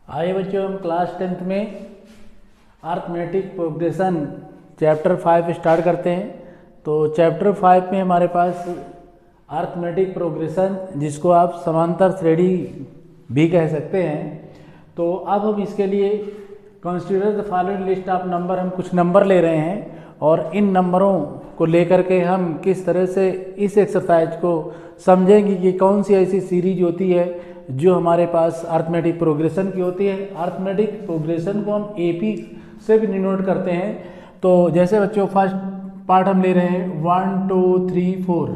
आइए बच्चों, हम क्लास 10th में अरिथमेटिक प्रोग्रेशन चैप्टर 5 स्टार्ट करते हैं। तो चैप्टर 5 में हमारे पास अरिथमेटिक प्रोग्रेशन, जिसको आप समांतर श्रेणी भी कह सकते हैं। तो अब हम इसके लिए consider the following list of number, हम कुछ नंबर ले रहे हैं और इन नंबरों को लेकर के हम किस तरह से इस एक्सरसाइज को समझेंगे कि कौन सी ऐसी सीरीज होती है जो हमारे पास अरिथमेटिक प्रोग्रेशन की होती है। अरिथमेटिक प्रोग्रेशन को हम एपी से भी डिनोट करते हैं। तो जैसे बच्चों फर्स्ट पार्ट हम ले रहे हैं 1 2 3 4।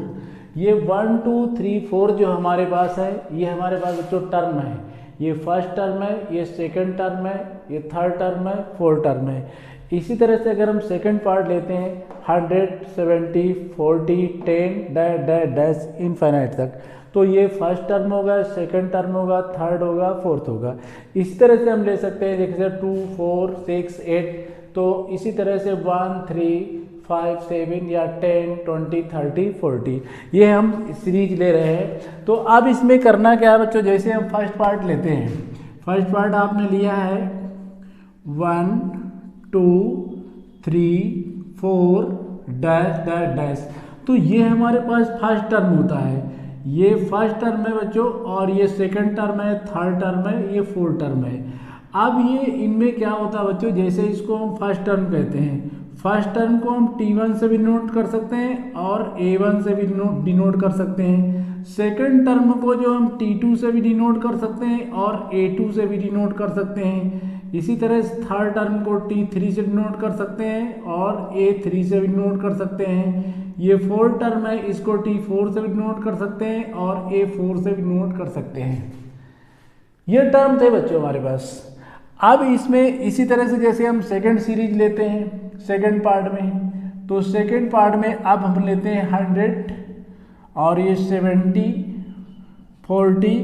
ये 1 2 3 4 जो हमारे पास है, ये हमारे पास बच्चों टर्म है। ये फर्स्ट टर्म है, ये सेकंड टर्म है, ये थर्ड टर्म है, फोर्थ टर्म है। इसी तरह से अगर हम सेकंड पार्ट लेते हैं 100 70 40 10 डैश डैश डैश इनफाइनाइट तक, तो ये फर्स्ट टर्म होगा, सेकंड टर्म होगा, थर्ड होगा, फोर्थ होगा। इसी तरह से हम ले सकते हैं जैसे 2 4 6 8। तो इसी तरह से 1 3 5 7 या 10 20 30 40 ये हम सीरीज ले रहे हैं। तो अब इसमें करना क्या है बच्चों, जैसे हम फर्स्ट पार्ट लेते हैं, फर्स्ट पार्ट आपने लिया है 1 2 3 4 डैश डैश डैश। तो ये हमारे पास फर्स्ट टर्म होता है, ये फर्स्ट टर्म है बच्चों, और ये सेकंड टर्म है, थर्ड टर्म है, ये फोर्थ टर्म है। अब ये इनमें क्या होता है बच्चों, जैसे इसको हम फर्स्ट टर्म कहते हैं, फर्स्ट टर्म को हम T1 से भी नोट कर सकते हैं और A1 से भी डिनोट कर सकते हैं। सेकंड टर्म को जो हम T2 से भी डिनोट कर सकते हैं और A2 से भी डिनोट कर सकते हैं। इसी तरह थर्ड टर्म को T3 से डिनोट कर सकते हैं और A3 से भी डिनोट कर सकते हैं। ये फोर्थ टर्म है, इसको T4 से भी डिनोट कर सकते हैं और A4 से भी डिनोट कर सकते हैं। ये टर्म थे बच्चों हमारे पास। अब इसमें इसी तरह से जैसे हम सेकंड सीरीज लेते हैं सेकंड पार्ट में, तो सेकंड पार्ट में अब हम लेते हैं 100 और ये 70 40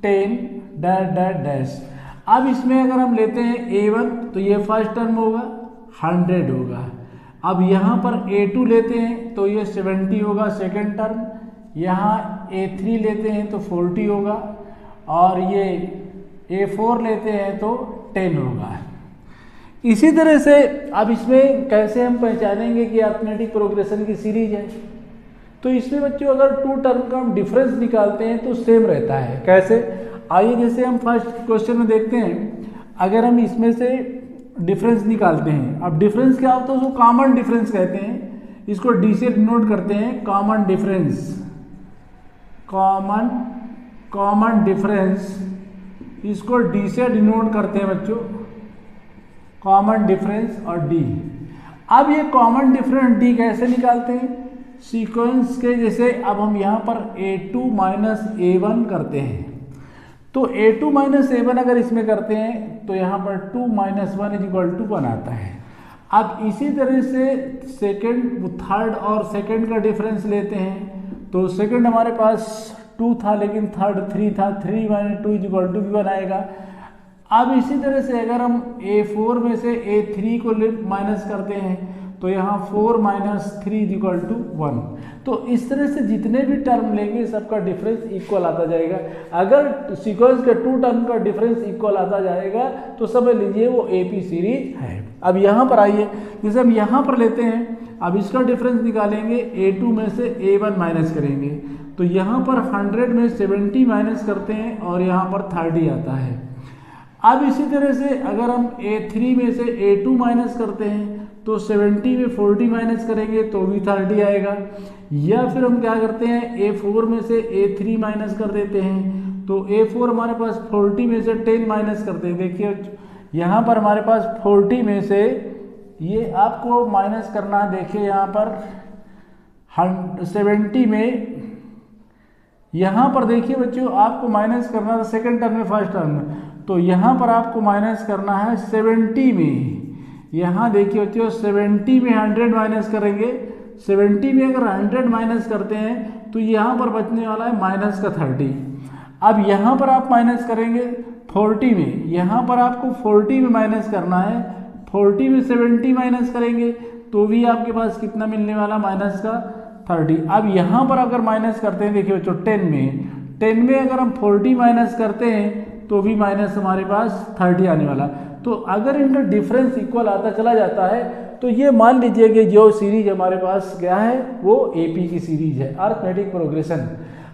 10 डैश डैश डैश। अब इसमें अगर हम लेते हैं A1 तो ये फर्स्ट टर्म होगा 100 होगा। अब यहाँ पर A2 लेते हैं तो ये 70 होगा सेकंड टर्म, यहाँ A3 लेते हैं तो 40 होगा और ये A4 लेते हैं तो 10 होगा। इसी तरह से अब इसमें कैसे हम पहचानेंगे कि अरिथमेटिक प्रोग्रेशन की सीरीज है। तो इसमें बच्चों अगर टू टर्म का हम डिफरेंस निकालते हैं तो सेम रहता है। कैसे, आइए जैसे हम फर्स्ट क्वेश्चन में देखते हैं, अगर हम इसमें से डिफरेंस निकालते हैं, अब डिफरेंस क्या होता है उसको कॉमन डिफरेंस कहते हैं, इसको डी से डिनोट करते हैं कॉमन डिफरेंस, कॉमन डिफरेंस, इसको डी से डिनोट करते हैं बच्चों कॉमन डिफरेंस और डी। अब ये कॉमन डिफरेंस डी कैसे निकालते हैं, सीक्वेंस के जैसे अब हम यहाँ पर A2 माइनस A1 करते हैं, तो A2 माइनस A1 अगर इसमें करते हैं तो यहाँ पर 2 माइनस 1 इज इक्वल टू 1 आता है। अब इसी तरह से सेकंड थर्ड और सेकंड का डिफरेंस लेते हैं, तो सेकंड हमारे पास 2 था लेकिन थर्ड 3 था, 3 माइनस 2 इज इक्वल टू 1 आएगा। अब इसी तरह से अगर हम A4 में से A3 को माइनस करते हैं तो यहाँ 4 माइनस 3 इज इक्वल टू 1। तो इस तरह से जितने भी टर्म लेंगे सबका डिफरेंस इक्वल आता जाएगा। अगर सीक्वेंस के टू टर्म का डिफरेंस इक्वल आता जाएगा तो समझ लीजिए वो एपी सीरीज है। अब यहाँ पर आइए, जैसे हम यहाँ पर लेते हैं, अब इसका डिफरेंस निकालेंगे, A2 में से A1 माइनस करेंगे, तो यहाँ पर 100 में 70 माइनस करते हैं और यहाँ पर 30 आता है। अब इसी तरह से अगर हम A3 में से A2 माइनस करते हैं तो 70 में 40 माइनस करेंगे तो भी 30 आएगा। या फिर हम क्या करते हैं A4 में से A3 माइनस कर देते हैं, तो A4 हमारे पास 40 में से 10 माइनस करते हैं। देखिए यहाँ पर हमारे पास 40 में से ये आपको माइनस करना है, देखिए यहाँ पर 70 में, यहाँ पर देखिए बच्चों आपको माइनस करना था सेकंड टर्म में फर्स्ट टर्म में, तो यहाँ पर आपको माइनस करना है 70 में। यहाँ देखिए बच्चों 70 में 100 माइनस करेंगे, 70 में अगर 100 माइनस करते हैं तो यहाँ पर बचने वाला है माइनस का 30। अब यहाँ पर आप माइनस करेंगे 40 में, यहाँ पर आपको 40 में माइनस करना है, 40 में 70 माइनस करेंगे तो भी आपके पास कितना मिलने वाला, माइनस का 30। अब यहाँ पर अगर माइनस करते हैं, देखिए बच्चों 10 में अगर हम 40 माइनस करते हैं तो v माइनस हमारे पास 30 आने वाला। तो अगर इनका डिफरेंस इक्वल आता चला जाता है तो ये मान लीजिए कि जो सीरीज हमारे पास क्या है वो AP की सीरीज है, अरिथमेटिक प्रोग्रेशन।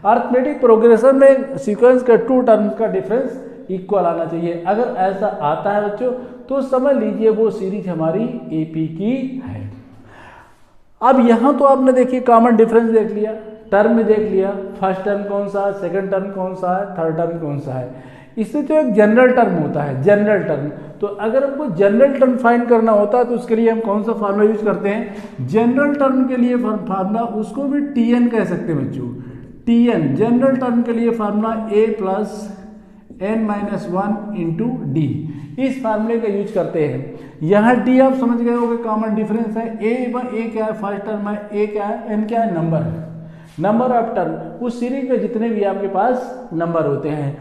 अरिथमेटिक प्रोग्रेशन में सीक्वेंस के 2 टर्म्स का डिफरेंस इक्वल आना चाहिए। अगर ऐसा आता है बच्चों तो समझ लीजिए वो सीरीज हमारी AP की है। अब यहाँ तो आपने देखिए कॉमन डिफरेंस देख लिया, टर्म में देख लिया, फर्स्ट टर्म कौन सा है, सेकंड टर्म कौन सा है, थर्ड टर्म कौन सा है। इससे जो एक जनरल टर्म होता है, जनरल टर्म, तो अगर हमको जनरल टर्म फाइंड करना होता है तो उसके लिए हम कौन सा फार्मूला यूज करते हैं, जनरल टर्म के लिए फार्मूला, उसको भी TN कह सकते हैं बच्चों, TN जनरल टर्म के लिए formula A plus n-1 into D, इस फार्मूले का यूज करते हैं। यहाँ D आप समझ गए हो कि कॉमन डिफरेंस है, A क्या है, फर्स्ट टर्म है, A क्या है, N क्या है, नंबर है, नंबर ऑफ टर्म, उस सीरीज में जितने भी आपके पास नंबर होते हैं।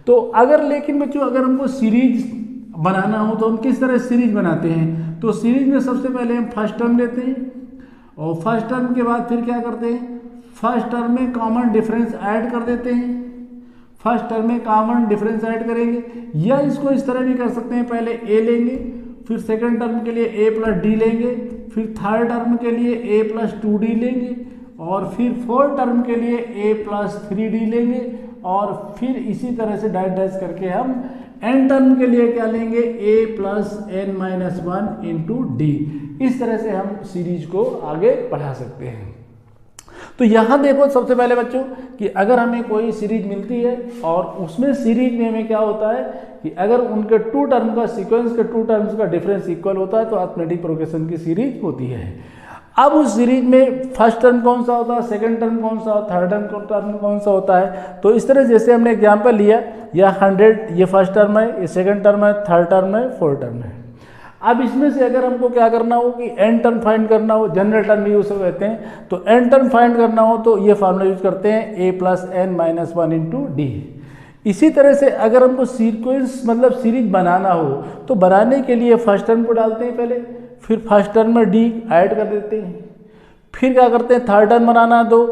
तो अगर लेकिन बच्चों अगर हमको सीरीज बनाना हो तो हम किस तरह सीरीज बनाते हैं, तो सीरीज में सबसे पहले हम फर्स्ट टर्म लेते हैं और फर्स्ट टर्म के बाद फिर क्या करते हैं, फर्स्ट टर्म में कॉमन डिफरेंस ऐड कर देते हैं, फर्स्ट टर्म में कॉमन डिफरेंस ऐड करेंगे, या इसको इस तरह भी कर सकते हैं, पहले A लेंगे, फिर सेकंड टर्म के लिए A प्लस D लेंगे, फिर थर्ड टर्म के लिए A प्लस 2D लेंगे, और फिर फोर्थ टर्म के लिए A प्लस 3D लेंगे, और फिर इसी तरह से डैश डैश करके हम n टर्म के लिए क्या लेंगे, A plus n-1 into D. इस तरह से हम सीरीज को आगे बढ़ा सकते हैं। तो यहाँ देखो सबसे पहले बच्चों कि अगर हमें कोई सीरीज मिलती है और उसमें सीरीज में हमें क्या होता है कि अगर उनके 2 टर्म का सीक्वेंस के 2 टर्म्स का डिफरेंस इक्वल होता है तो अरिथमेटिक प्रोग्रेशन की सीरीज होती है। अब उस सीरीज में फर्स्ट टर्म कौन सा होता है, सेकंड टर्म कौन सा होता है, थर्ड टर्म कौन सा होता है। तो इस तरह जैसे हमने एग्जांपल लिया, या 100 ये फर्स्ट टर्म है, ये सेकंड टर्म है, थर्ड टर्म है, फोर्थ टर्म है। अब इसमें से अगर हमको क्या करना हो कि n टर्म फाइंड करना हो, जनरल टर्म यूज कहते हैं, तो n टर्म फाइंड करना हो तो ये फार्मूला यूज करते हैं A plus n-1 into D. इसी तरह से अगर हमको सीक्वेंस मतलब सीरीज बनाना हो तो बनाने के लिए फर्स्ट टर्म को डालते हैं पहले, फिर फर्स्ट टर्म में D ऐड कर देते हैं, फिर क्या करते हैं थर्ड टर्म बनाना है तो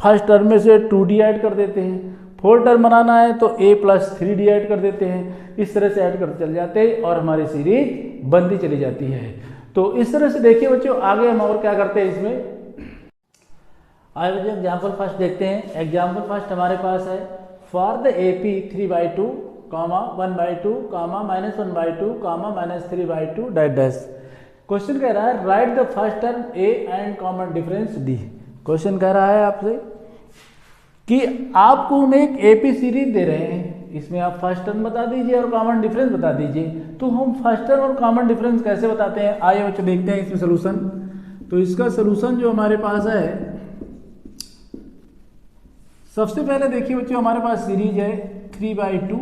फर्स्ट टर्म में से 2D ऐड कर देते हैं, फोर्थ टर्म बनाना है तो A प्लस 3D ऐड कर देते हैं। इस तरह से ऐड करते चल जाते हैं और हमारी सीरीज बनती चली जाती है। तो इस तरह से देखिए बच्चों आगे हम और क्या करते हैं इसमें। आगे बच्चों एग्जाम्पल फर्स्ट देखते हैं। एग्जाम्पल फर्स्ट हमारे पास है for the AP 3/2, 1/2, -1/2, -3/2 dash dash. Question कह रहा है right the first term A and common difference D। Question कह रहा है आपसे कि आपको हम एक AP सीरीज दे रहे हैं, इसमें आप फर्स्ट टर्म बता दीजिए और कॉमन डिफरेंस बता दीजिए। तो हम फर्स्ट टर्म और कॉमन डिफरेंस कैसे बताते हैं, आइए बच्चों देखते हैं इसमें सोल्यूशन। तो इसका सोल्यूशन जो हमारे पास है, सबसे पहले देखिए बच्चों हमारे पास सीरीज है 3/2,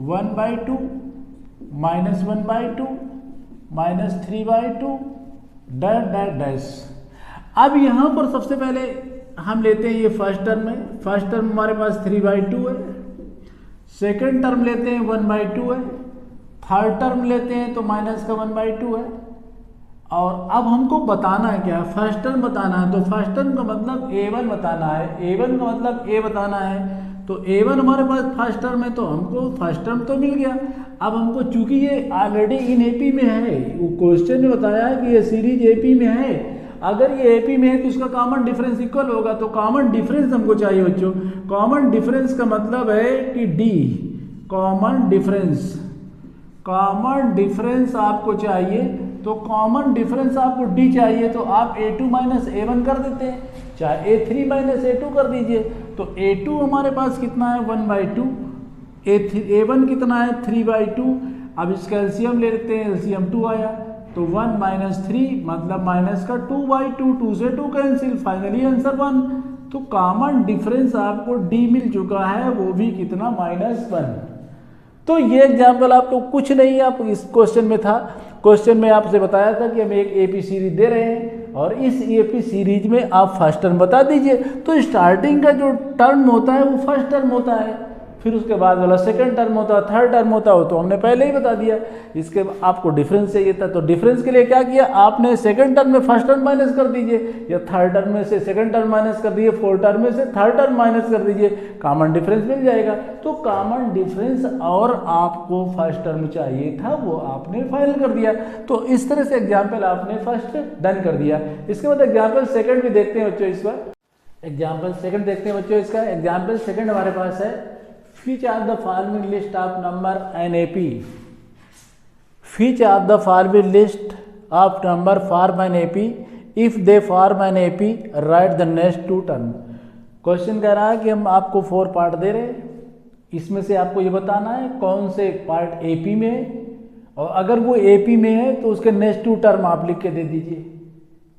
1/2, -1/2, -3/2 डैश डैश डैश। अब यहाँ पर सबसे पहले हम लेते हैं ये फर्स्ट टर्म है, फर्स्ट टर्म हमारे पास 3/2 है, सेकेंड टर्म लेते हैं 1/2 है, थर्ड टर्म लेते हैं तो माइनस का 1/2 है। और अब हमको बताना है क्या, फर्स्ट टर्म बताना है। तो फर्स्ट टर्म का मतलब A1 बताना है, A1 का मतलब A बताना है। तो A1 हमारे पास फर्स्ट टर्म है तो हमको फर्स्ट टर्म तो मिल गया। अब हमको चूंकि ये ऑलरेडी इन AP में है, वो क्वेश्चन ने बताया है कि ये सीरीज AP में है, अगर ये AP में है तो इसका कॉमन डिफरेंस इक्वल होगा। तो कॉमन डिफरेंस हमको चाहिए बच्चों। कॉमन डिफरेंस का मतलब है कि D, common difference, common difference आपको चाहिए। तो कॉमन डिफरेंस आपको D चाहिए तो आप A2 माइनस A1 कर देते हैं, चाहे A3 माइनस A2 कर दीजिए। तो A2 हमारे पास कितना है 1/2, A1 कितना है 3/2। अब इसका एलसीएम ले लेते हैं, एलसीएम 2 आया तो 1 - 3 मतलब माइनस का 2/2, 2 से 2 कैंसिल, फाइनली आंसर 1। तो कॉमन डिफरेंस आपको D मिल चुका है, वो भी कितना -1। तो ये एग्जाम्पल आपको कुछ नहीं, आप इस क्वेश्चन में था, क्वेश्चन में आपसे बताया था कि हम एक AP सीरीज दे रहे हैं और इस AP सीरीज में आप फर्स्ट टर्म बता दीजिए। तो स्टार्टिंग का जो टर्म होता है वो फर्स्ट टर्म होता है, फिर उसके बाद वाला सेकंड टर्म होता है, थर्ड टर्म होता हो तो हमने पहले ही बता दिया। इसके आपको डिफरेंस चाहिए था, तो डिफरेंस के लिए क्या किया आपने, सेकंड टर्म में फर्स्ट टर्म माइनस कर दीजिए, या थर्ड टर्म में से सेकंड टर्म माइनस कर दीजिए, फोर्थ टर्म में से थर्ड टर्म माइनस कर दीजिए, कॉमन डिफरेंस मिल जाएगा। तो कॉमन डिफरेंस और आपको फर्स्ट टर्म चाहिए था वो आपने फाइनल कर दिया। तो इस तरह से एग्जाम्पल आपने फर्स्ट डन कर दिया। इसके बाद एग्जाम्पल सेकंड भी देखते हैं बच्चों। इस बार एग्जाम्पल सेकंड देखते हैं बच्चों। इसका एग्जाम्पल सेकंड हमारे पास है, which are the following list of number NAP, which are the following list of number form an AP, if they form an AP write the next two term। Question कह रहा है कि हम आपको 4 part दे रहे हैं, इसमें से आपको ये बताना है कौन से पार्ट AP में है, और अगर वो AP में है तो उसके नेक्स्ट 2 टर्म आप लिख के दे दीजिए।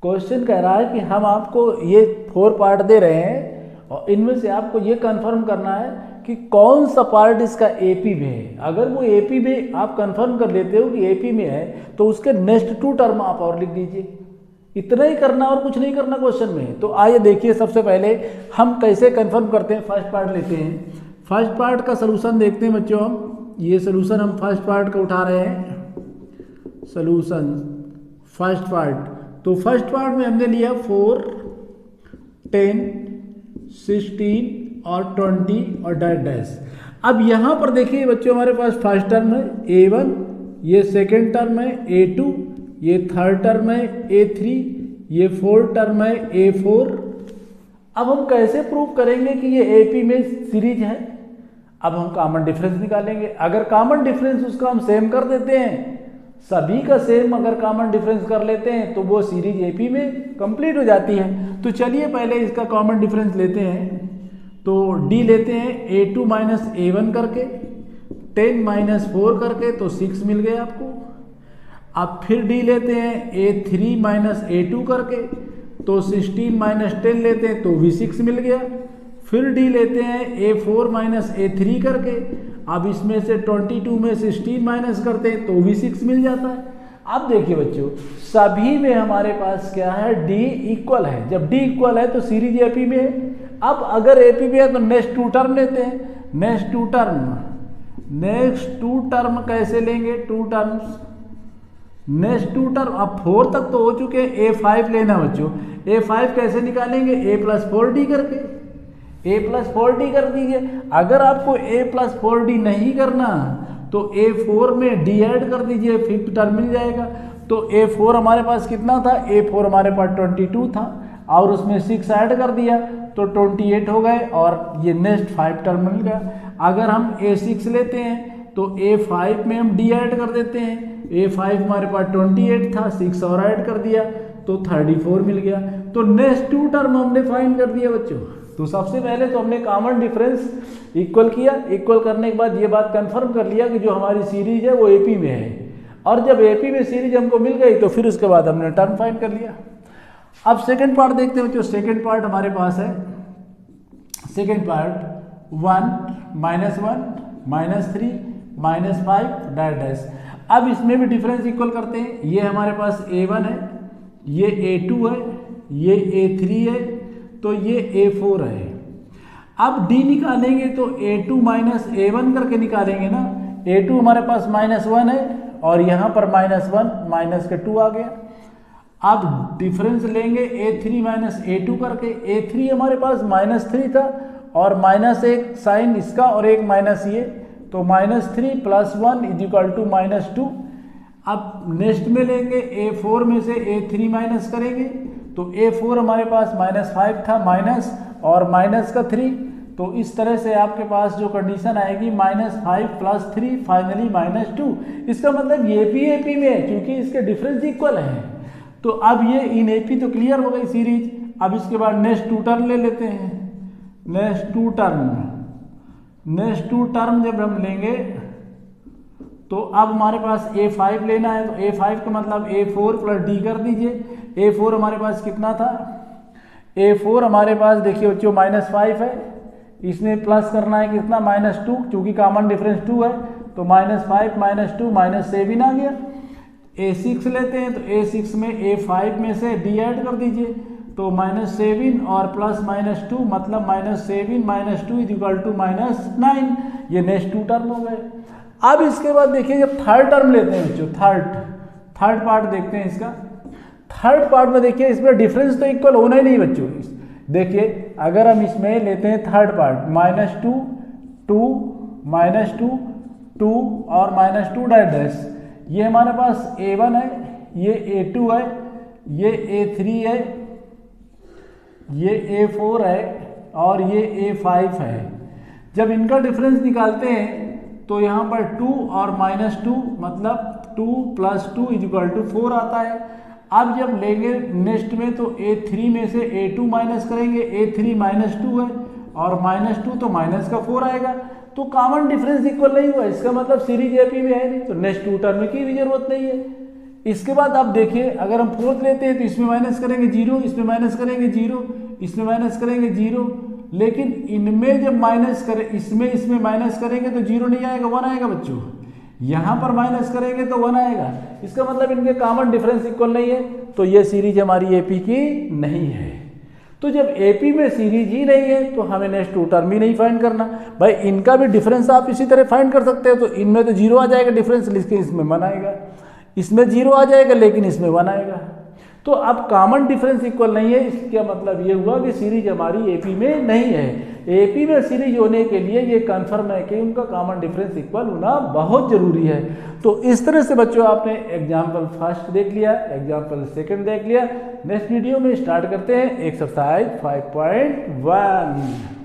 क्वेश्चन कह रहा है कि हम आपको ये 4 पार्ट दे रहे हैं और इनमें से आपको ये कंफर्म करना है कि कौन सा पार्ट इसका एपी में है। अगर वो एपी में आप कंफर्म कर लेते हो कि एपी में है तो उसके नेक्स्ट 2 टर्म आप और लिख दीजिए। इतना ही करना और कुछ नहीं करना क्वेश्चन में। तो आइए देखिए सबसे पहले हम कैसे कंफर्म करते हैं। फर्स्ट पार्ट लेते हैं, फर्स्ट पार्ट का सलूशन देखते हैं बच्चों। हम ये सलूशन हम फर्स्ट पार्ट का उठा रहे हैं, सलूशन फर्स्ट पार्ट। तो फर्स्ट पार्ट में हमने लिया 4, 10, 16 और 20 और डैश। अब यहाँ पर देखिए बच्चों हमारे पास फर्स्ट टर्म है A1, ये सेकेंड टर्म है A2, ये थर्ड टर्म है A3, ये फोर्थ टर्म है A4। अब हम कैसे प्रूव करेंगे कि ये AP में सीरीज है। अब हम कॉमन डिफरेंस निकालेंगे। अगर कॉमन डिफरेंस उसका हम सेम कर देते हैं, सभी का सेम अगर कॉमन डिफरेंस कर लेते हैं तो वो सीरीज AP में कंप्लीट हो जाती है। तो चलिए पहले इसका कॉमन डिफरेंस लेते हैं। तो D लेते हैं A2 माइनस A1 करके, 10 माइनस 4 करके, तो 6 मिल गया आपको। अब फिर D लेते हैं A3 माइनस A2 करके, तो 16 माइनस 10 लेते हैं तो भी 6 मिल गया। फिर D लेते हैं A4 माइनस A3 करके, अब इसमें से 22 में 16 माइनस करते हैं तो भी 6 मिल जाता है। अब देखिए बच्चों सभी में हमारे पास क्या है, D इक्वल है। जब D इक्वल है तो सीरीज AP में है। अब अगर AP में है तो नेक्स्ट 2 टर्म लेते हैं। नेक्स्ट 2 टर्म कैसे लेंगे, 2 टर्म्स, नेक्स्ट 2 टर्म। अब 4 तक तो हो चुके हैं, A5 लेना बच्चों। A5 कैसे निकालेंगे, A+4D करके, A+4D कर दीजिए। अगर आपको A+4D नहीं करना तो A4 में D ऐड कर दीजिए, 5th टर्म मिल जाएगा। तो A4 हमारे पास कितना था, A4 हमारे पास 22 था और उसमें 6 ऐड कर दिया तो 28 हो गए और ये नेक्स्ट 5 टर्म मिल गया। अगर हम A6 लेते हैं तो A5 में हम D ऐड कर देते हैं। A5 हमारे पास 28 था, 6 और ऐड कर दिया तो 34 मिल गया। तो नेक्स्ट 2 टर्म हमने फाइंड कर दिया बच्चों। तो सबसे पहले तो हमने कॉमन डिफरेंस इक्वल किया, इक्वल करने के बाद ये बात कंफर्म कर लिया कि जो हमारी सीरीज है वो AP में है। और जब AP में सीरीज हमको मिल गई तो फिर उसके बाद हमने टर्म फाइंड कर लिया। अब सेकंड पार्ट देखते हैं बच्चों। सेकंड पार्ट हमारे पास है, सेकंड पार्ट 1, -1, -3, -5 डैश। अब इसमें भी डिफरेंस इक्वल करते हैं। ये हमारे पास A1 है, ये A2 है, ये A3 है, तो ये A4 है। अब D निकालेंगे तो A2 माइनस A1 करके निकालेंगे ना। A2 हमारे पास -1 है और यहाँ पर -1 माइनस के 2 आ गया। अब डिफरेंस लेंगे A3 माइनस A2 करके। A3 हमारे पास -3 था और माइनस एक साइन इसका और एक माइनस ये, तो -3 + 1 = -2। अब नेक्स्ट में लेंगे A4 में से A3 माइनस करेंगे तो A4 हमारे पास -5 था, माइनस और माइनस का 3। तो इस तरह से आपके पास जो कंडीशन आएगी -5 + 3 फाइनली -2। इसका मतलब ये भी AP में है क्योंकि इसके डिफरेंस इक्वल है। तो अब ये इन AP तो क्लियर हो गई सीरीज। अब इसके बाद नेक्स्ट 2 टर्म ले लेते हैं। नेक्स्ट 2 टर्म जब हम लेंगे तो अब हमारे पास A5 लेना है। तो A5 का मतलब A4 + D कर दीजिए। A4 हमारे पास कितना था, A4 हमारे पास देखिए बच्चों -5 है, इसमें प्लस करना है कितना, -2, क्योंकि कॉमन डिफरेंस 2 है तो -5 -2 -7 आ गया। A6 लेते हैं तो A6 में A5 में से D ऐड कर दीजिए तो -7 और +-2 मतलब -7 -2 इज इक्वल टू -9। ये नेक्स्ट 2 टर्म हो गए। अब इसके बाद देखिए जब थर्ड टर्म लेते हैं बच्चों, थर्ड पार्ट देखते हैं इसका। थर्ड पार्ट में देखिए इसमें डिफरेंस तो इक्वल होना ही नहीं बच्चों। देखिए अगर हम इसमें लेते हैं थर्ड पार्ट -2 2 -2 2 और -2 डैश, ये हमारे पास A1 है, ये A2 है, ये A3 है, ये A4 है और ये A5 है। जब इनका डिफरेंस निकालते हैं तो यहाँ पर 2 और -2 मतलब 2 + 2 इज इक्वल टू 4 आता है। अब जब लेंगे नेक्स्ट में तो A3 में से A2 माइनस करेंगे, A3 -2 है और -2 तो माइनस का 4 आएगा, तो कॉमन डिफरेंस इक्वल नहीं हुआ, इसका मतलब सीरीज एपी में है नहीं, तो नेक्स्ट 2 टर्म की भी जरूरत नहीं है। इसके बाद आप देखिए अगर हम फोर्थ लेते हैं तो इसमें माइनस करेंगे 0, इसमें माइनस करेंगे 0, इसमें माइनस करेंगे 0, लेकिन इनमें जब माइनस करें इसमें माइनस करेंगे तो 0 नहीं आएगा, 1 आएगा बच्चों। यहाँ पर माइनस करेंगे तो 1 आएगा, इसका मतलब इनके कॉमन डिफरेंस इक्वल नहीं है, तो ये सीरीज हमारी एपी की नहीं है। तो जब एपी में सीरीज ही नहीं है तो हमें नेक्स्ट 2 टर्म ही नहीं फाइंड करना। भाई इनका भी डिफरेंस आप इसी तरह फाइंड कर सकते हो, तो इनमें तो 0 आ जाएगा डिफरेंस, लेकिन इसमें 1 आएगा, इसमें 0 आ जाएगा लेकिन इसमें 1 आएगा। तो अब कॉमन डिफरेंस इक्वल नहीं है, इसका मतलब ये हुआ कि सीरीज हमारी एपी में नहीं है। एपी में सीरीज होने के लिए ये कंफर्म है कि उनका कॉमन डिफरेंस इक्वल होना बहुत जरूरी है। तो इस तरह से बच्चों आपने एग्जाम्पल फर्स्ट देख लिया, एग्जाम्पल सेकंड देख लिया। नेक्स्ट वीडियो में स्टार्ट करते हैं एक्सरसाइज 5.1।